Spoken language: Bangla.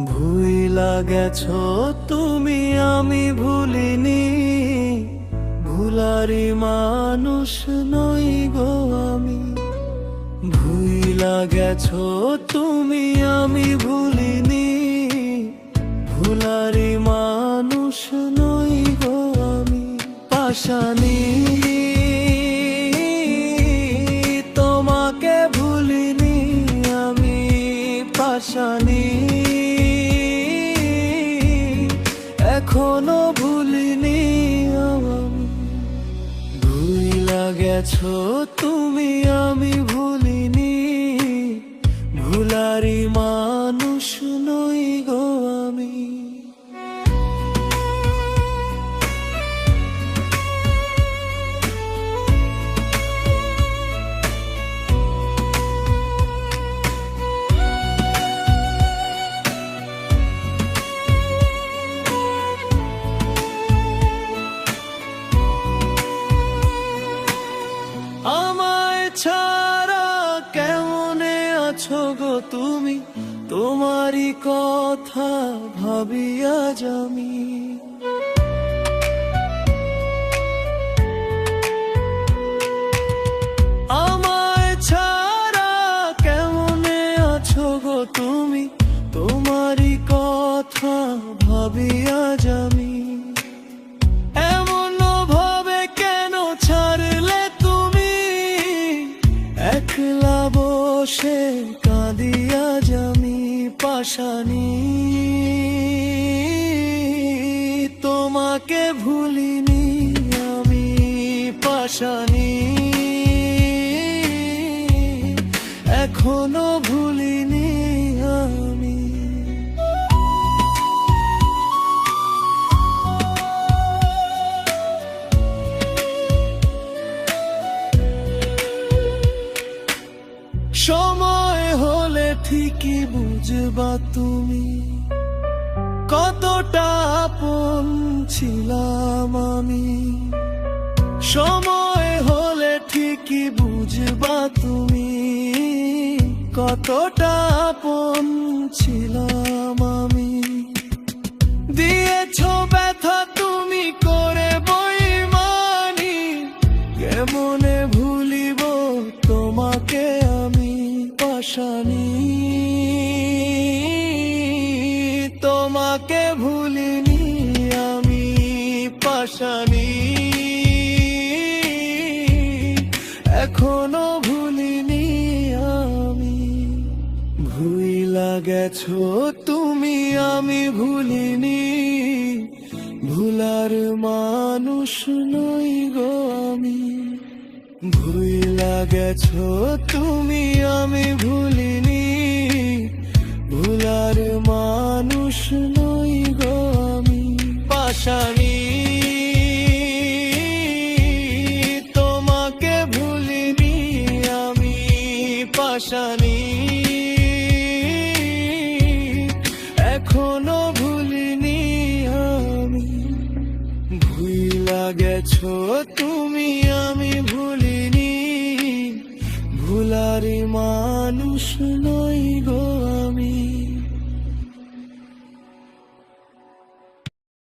ভুইলা গেছো তুমি, আমি ভুলিনি। ভুলারি মানুষ নই গো আমি। ভুইলা গেছো তুমি, আমি ভুলিনি। ভুলারি মানুষ নই গো আমি। পাশানি তোমাকে ভুলিনি আমি। পাশানি এখনো ভুলিনি আমি। ভুইলা গেছো তুমি, আমি ভুলিনি। ভুলারি মানুষ নই গো আমি। আমায় ছাড়া কেমনে আছো গো তুমি? তোমারই কথা ভাবি আজ আমি। আমায় ছাড়া কেমনে আছো গো তুমি? তোমারই কথা ভাবি আজ আমি। একলা বসে কাঁদিয়া আমি। পাশানি তোমাকে ভুলিনি আমি। পাশানি এখনো ভুলিনি আমি। সময় হলে ঠিকই বুঝবা তুমি কতটা আপন ছিলাম আমি। সময় হলে ঠিকই বুঝবা তুমি কতটা আপন ছিলাম আমি। দিয়েছো ব্যথা তুমি করে বইমানি। কেমনে ভুলিব তোমাকে আমি। পাশানি তোমাকে ভুলিনি আমি। পাশানি এখনো ভুলিনি আমি। ভুইলা গেছো তুমি, আমি ভুলিনি। ভুলার মানুষ নই গো আমি। ভুইলা গেছো তুমি, আমি ভুলিনি। ভুলার মানুষ নই গো আমি। পাশানি তোমাকে ভুলিনি আমি। পাশানি এখনো ভুলিনি আমি। ভুইলা গেছো তুমি, আমি ভুলিনি। ভুলারি মানুষ নই গো।